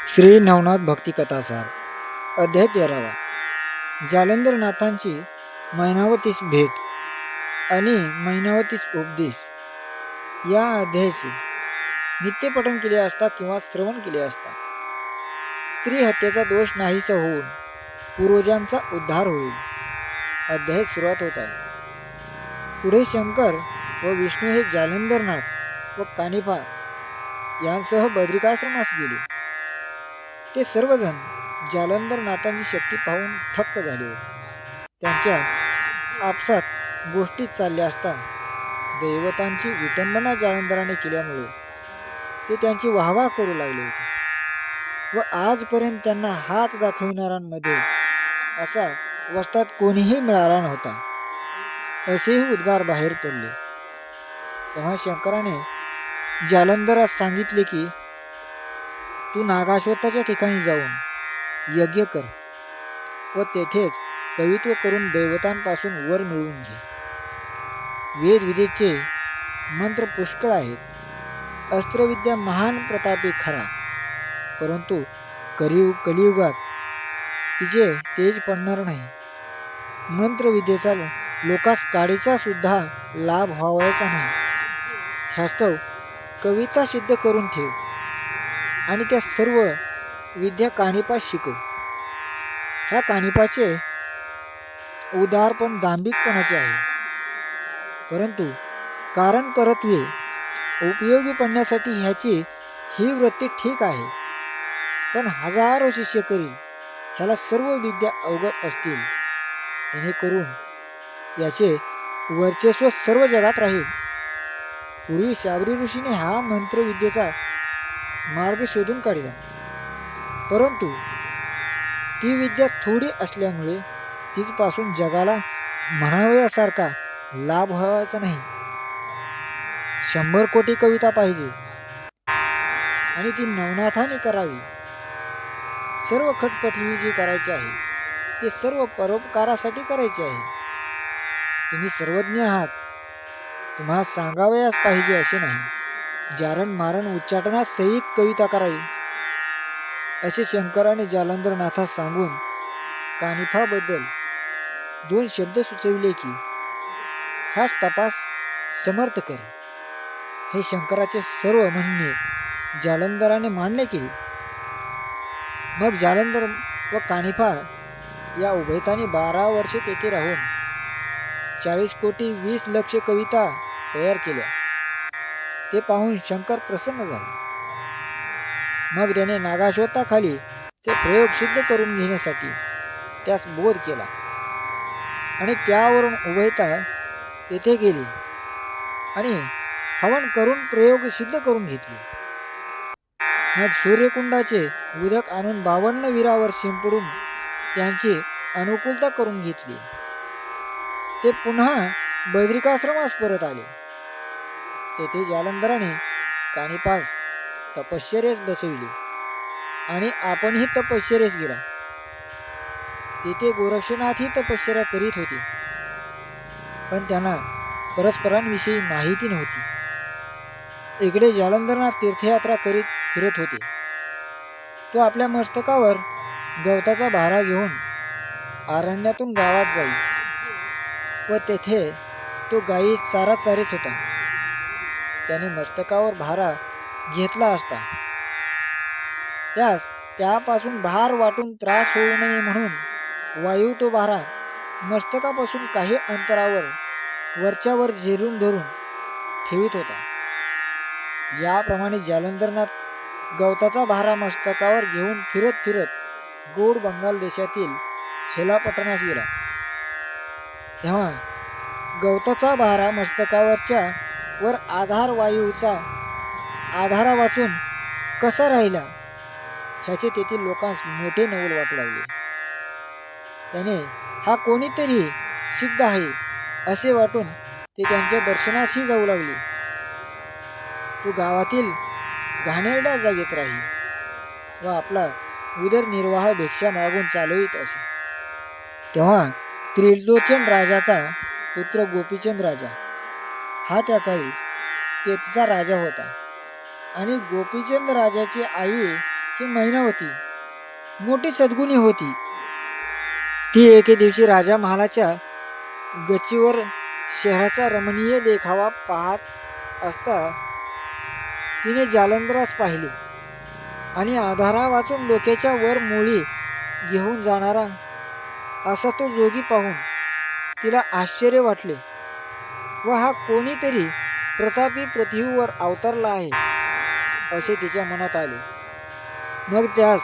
श्री नवनाथ भक्ती कथासार अध्याय 13वा. जालंधरनाथांची मैनावतीस भेट आणि मैनावतीस उपदेश. या अध्यायाचे नित्यपठन केले असता किंवा श्रवण केले असता स्त्री हत्येचा दोष नाहीसा होऊन पूर्वजांचा उद्धार होईल. अध्याय सुरुवात होत आहे. पुढे शंकर व विष्णू हे जालंधरनाथ व कानिफा यांसह बद्रिकाश्रमास गेले. ते सर्वजण जालंधरनाथांची शक्ती पाहून थक्क झाले होते. त्यांच्या आपसात गोष्टीत चालल्या असता दैवतांची विटंबना जालंधराने केल्यामुळे ते त्यांची वाहवा करू लागले होते व आजपर्यंत त्यांना हात दाखविणाऱ्यांमध्ये असा वस्तात कोणीही मिळाला नव्हता, असेही उद्गार बाहेर पडले. तेव्हा शंकराने जालंधरास सांगितले की तू नागाश्वताच्या ठिकाणी जाऊन यज्ञ कर व तेथेच कवित्व करून दैवतांपासून वर मिळवून घे. वेदविदेचे मंत्र पुष्कळ आहेत. अस्त्रविद्या महान प्रतापी खरा, परंतु कलियुगात तिचे तेज पडणार नाही. मंत्रविद्येचा लोकास काडीचा सुद्धा लाभ व्हावायचा नाही. ह्यास्तव कविता सिद्ध करून ठेव आणि त्या सर्व विद्या कानिपास शिकव. ह्या कानिपाचे उदारपण दांभिकपणाचे आहे, परंतु कारण परत्वे उपयोगी पडण्यासाठी ह्याची ही वृत्ती ठीक आहे. पण हजारो शिष्य करील ह्याला सर्व विद्या अवगत असतील, जेणेकरून याचे वर्चस्व सर्व जगात राहील. पूर्वी शाबरी ऋषीने हा मंत्रविद्येचा मार्ग शोधून काढला, परंतु ती विद्या थोडी असल्यामुळे तिचपासून जगाला म्हणावयासारखा लाभ व्हायचा नाही. 100 कोटी कविता पाहिजे आणि ती नवनाथाने करावी. सर्व खटपट ही जी करायची आहे ते सर्व परोपकारासाठी करायचे आहे. तुम्ही सर्वज्ञ आहात, तुम्हाला सांगावयास पाहिजे असे नाही. जारण मारण उच्चाटनास सहित कविता करावी, असे शंकराने जालंधरनाथास सांगून कानिफाबद्दल 2 शब्द सुचविले की हाच तपास समर्थ कर. हे शंकराचे सर्व म्हणणे जालंधराने मान्य केले. मग जालंधर व कानिफा या उभयतांनी 12 वर्षे तेथे राहून 40 कोटी 20 लक्ष कविता तयार केल्या. ते पाहून शंकर प्रसन्न झाला. मग त्याने नागाश्वताखाली ते प्रयोग सिद्ध करून घेण्यासाठी त्यास बोध केला आणि त्यावरून उभयता तेथे गेली आणि हवन करून प्रयोग सिद्ध करून घेतले. मग सूर्यकुंडाचे उदक आणून 52 वीरावर शिंपडून त्यांची अनुकूलता करून घेतली. ते पुन्हा बद्रिकाश्रमास परत आले. तेथे जालंधराने कानिपास तपश्चर्येस बसविले आणि आपणही तपश्चर्येस गेला. तेथे गोरक्षनाथही तपश्चर्या करीत होते, पण त्यांना परस्परांविषयी माहिती नव्हती. इकडे जालंधरनाथ तीर्थयात्रा करीत फिरत होते. तो आपल्या मस्तकावर गवताचा भारा घेऊन अरण्यातून गावात जाई व तेथे तो गायीस चारा चारीत होता. त्याने मस्तकावर भारा घेतला असता त्यास त्यापासून भार वाटून त्रास होऊ नये म्हणून वायू तो भारा मस्तकापासून काही अंतरावर वरच्यावर झेलून धरून ठेवित होता. याप्रमाणे जालंधरनाथ गवताचा भारा मस्तकावर घेऊन फिरत फिरत गोड बंगाल देशातील हेलापटणास गेला. तेव्हा गवताचा भारा मस्तकावरच्या वर आधार वायूचा आधारा वाचून कसा राहिला ह्याचे तेथील लोकांस मोठे नवल वाटू लागले. त्याने हा कोणीतरी सिद्ध आहे असे वाटून ते त्यांच्या दर्शनासही जाऊ लागले. तो गावातील घाणेरड्या जागेत राही व आपला उदरनिर्वाह भिक्षा मागून चालवित असे. तेव्हा त्रिलोचन राजाचा पुत्र गोपीचंद राजा हा त्या काळी तेथचा राजा होता आणि गोपीचंद राजाची आई ही मैनावती मोठी सद्गुणी होती. ती एके दिवशी राजा महालाच्या गच्चीवर शहराचा रमणीय देखावा पाहत असता तिने जालंधरास पाहिले आणि आधारा वाचून डोक्याच्या वर मोळी घेऊन जाणारा असा तो जोगी पाहून तिला आश्चर्य वाटले व हा कोणीतरी प्रतापी पृथ्वीवर अवतरला आहे असे तिच्या मनात आले. मग त्यास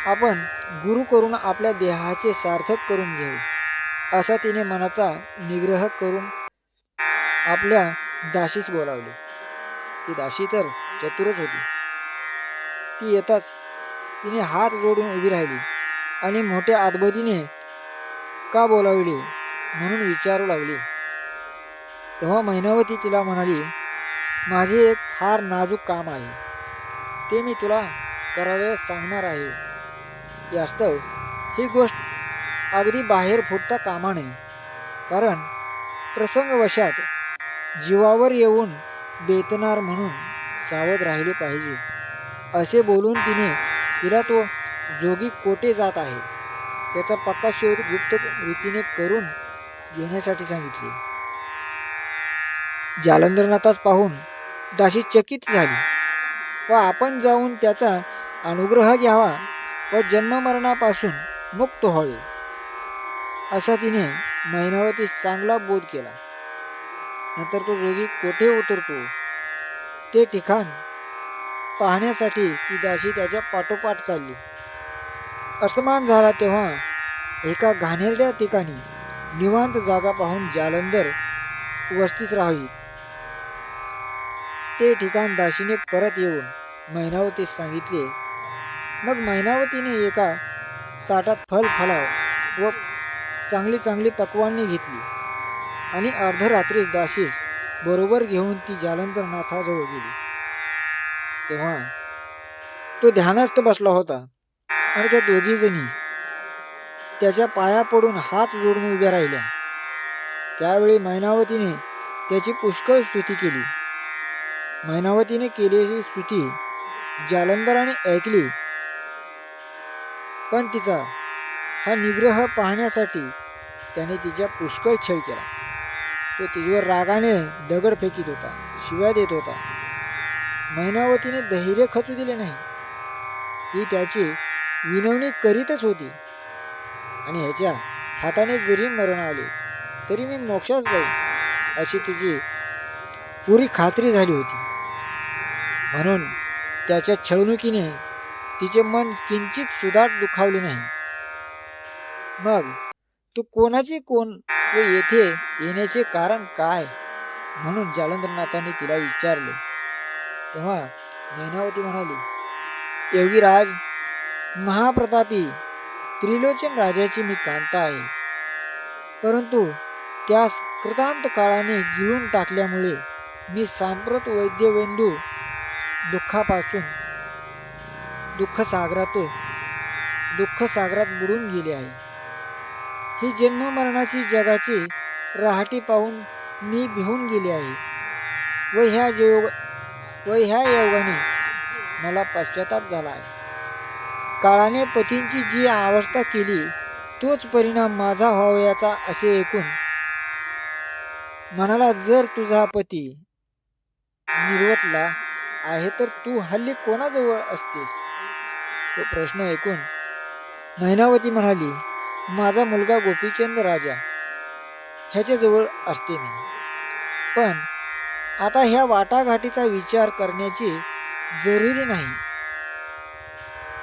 आपण गुरु करून आपल्या देहाचे सार्थक करून घ्यावे असा तिने मनाचा निग्रह करून आपल्या दासीस बोलावले. ती दासी तर चतुरच होती. ती येताच तिने हात जोडून उभी राहिली आणि मोठ्या आदबोधीने का बोलावले म्हणून विचारू लागली. तेव्हा मैनावती तिला म्हणाली, माझे एक फार नाजूक काम आहे, ते मी तुला करावयास सांगणार आहे. यास्तव ही गोष्ट अगदी बाहेर फुटता कामा नये, कारण प्रसंगवशात जीवावर येऊन बेतणार म्हणून सावध राहिले पाहिजे. असे बोलून तिला तो जोगी कोठे जात आहे त्याचा पक्का शोध गुप्त रीतीने करून घेण्यासाठी सांगितले. जालंधरनाथास पाहून दासी चकित झाली व आपण जाऊन त्याचा अनुग्रह घ्यावा व जन्ममरणापासून मुक्त व्हावे असा तिने मैनावतीस चांगला बोध केला. नंतर तो जोगी कोठे उतरतो ते ठिकाण पाहण्यासाठी ती दासी त्याच्या पाठोपाठ चालली. अस्तमान झाला तेव्हा एका घाणेरड्या ठिकाणी निवांत जागा पाहून जालंधर वस्तीत राहावी ते ठिकाण दासीने परत येऊन मैनावतीस सांगितले. मग मैनावतीने एका ताटात फलाव व चांगली चांगली पक्वान्ने घेतली आणि अर्धरात्रीस दासीस बरोबर घेऊन ती जालंधरनाथाजवळ गेली. तेव्हा तो ध्यानस्थ बसला होता आणि त्या दोघी जणी त्याच्या पाया पडून हात जोडून उभ्या राहिल्या. त्यावेळी मैनावतीने त्याची पुष्कळ स्तुती केली. मैनावतीने केलेली स्तुती जालंधराने ऐकली, पण तिचा हा निग्रह पाहण्यासाठी त्याने तिच्या पुष्कळ छळ केला. तो तिच्यावर रागाने दगड फेकीत होता, शिव्या देत होता. मैनावतीने धैर्य खचू दिले नाही. ती त्याची विनवणी करीतच होती आणि ह्याच्या हाताने जरी मरण आले तरी मी मोक्षास जाईल अशी तिची पुरी खात्री झाली होती. म्हणून त्याच्या छळणुकीने तिचे मन किंचित सुद्धा दुखावले नाही. मग तू कोणाची कोण व येथे येण्याचे कारण काय म्हणून जालंधरनाथाने तिला विचारले. तेव्हा मैनावती म्हणाली, योगीराज, महाप्रतापी त्रिलोचन राजाची मी कांता आहे, परंतु त्यास कृतांत काळाने गिळून टाकल्यामुळे मी सांप्रत वैद्यवेंदू दुःखापासून दुःख सागरात बुडून गेले आहे. ही जन्म मरणाची जगाची राहाटी पाहून मी भिवून गेले आहे व ह्या योगाने मला पश्चाताप झाला आहे. काळाने पतींची जी अवस्था केली तोच परिणाम माझा व्हावयाचा असे ऐकून म्हणाला, जर तुझा पती निर्वतला आहे तर तू हल्ली कोणाजवळ असतेस? तो प्रश्न ऐकून मैनावती म्हणाली, माझा मुलगा गोपीचंद राजा ह्याच्याजवळ असते मी. पण आता ह्या वाटाघाटीचा विचार करण्याची जरुरी नाही.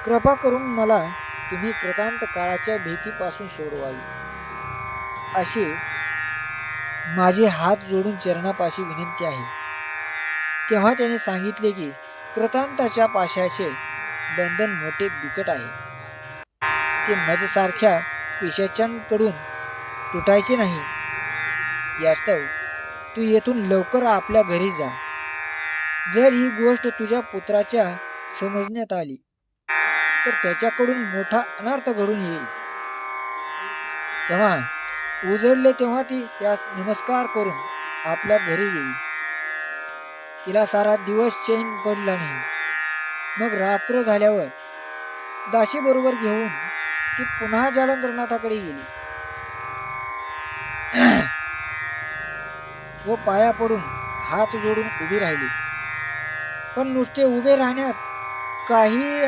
कृपा करून मला तुम्ही कृतांत काळाच्या भीतीपासून सोडवावी अशी माझी हात जोडून चरणापाशी विनंती आहे. तेव्हा त्याने सांगितले की कृतांताच्या पाशाचे बंधन मोठे बिकट आहे. ते मजसारख्या पिशाच्यांकडून तुटायचे नाही. यास्तव तू येथून लवकर आपल्या घरी जा. जर ही गोष्ट तुझ्या पुत्राच्या समजण्यात आली तर त्याच्याकडून मोठा अनर्थ घडून येईल. तेव्हा उजळले तेव्हा ती त्यास नमस्कार करून आपल्या घरी गेली. तिला सारा दिवस चैन पडला नाही. मग रात्र झाल्यावर दाशी बरोबर घेऊन ती पुन्हा जालंधरनाथाकडे गेली व पाया पडून हात जोडून उभी राहिली. पण नुसते उभे राहण्यात काही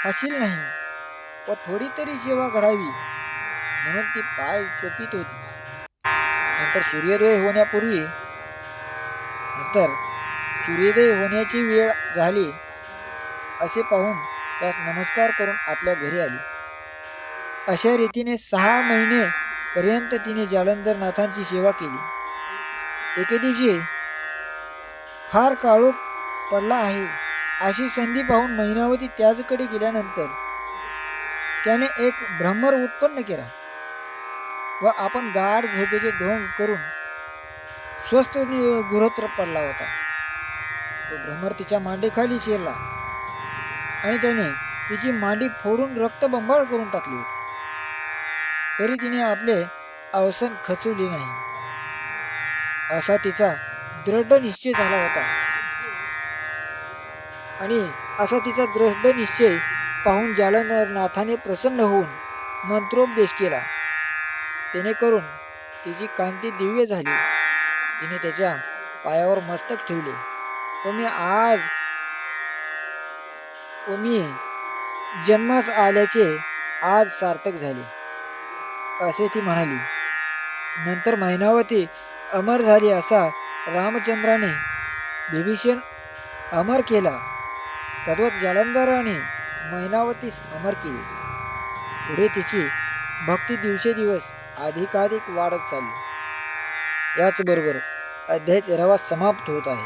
हासील नाही व थोडी तरी सेवा घडावी म्हणून ती पाय चोपीत होती. नंतर सूर्योदय होण्याची वेळ झाली असे पाहून त्यास नमस्कार करून आपल्या घरी आली. अशा रीतीने 6 महिने पर्यंत तिने जालंधरनाथांची सेवा केली. एके दिवशी फार काळोख पडला आहे अशी संधी पाहून मैनावती त्याचकडे गेल्यानंतर त्याने एक भ्रमर उत्पन्न केला व आपण गाढ झोपेचे ढोंग करून स्वस्थ गुरत्र पडला होता. तो भ्रमर तिच्या मांडीखाली शिरला आणि त्याने तिची मांडी फोडून रक्तबंबाळ करून टाकली होती. तरी तिने आपले अवसान खचवले नाही असा तिचा दृढ निश्चय झाला होता. आणि असा तिचा दृढ निश्चय पाहून जालंधरनाथाने प्रसन्न होऊन मंत्रोपदेश केला. त्याने करून तिची कांती दिव्य झाली. तिने त्याच्या पायावर मस्तक ठेवले व मी जन्मास आल्याचे आज सार्थक झाले असे ती म्हणाली. नंतर मैनावती अमर झाली असा रामचंद्राने विभीषण अमर केला तद्वत जालंधराने मैनावतीस अमर केले. पुढे तिची भक्ती दिवसेदिवस अधिकाधिक वाढत चालली. याचबरोबर अध्याय 13 समाप्त होत आहे.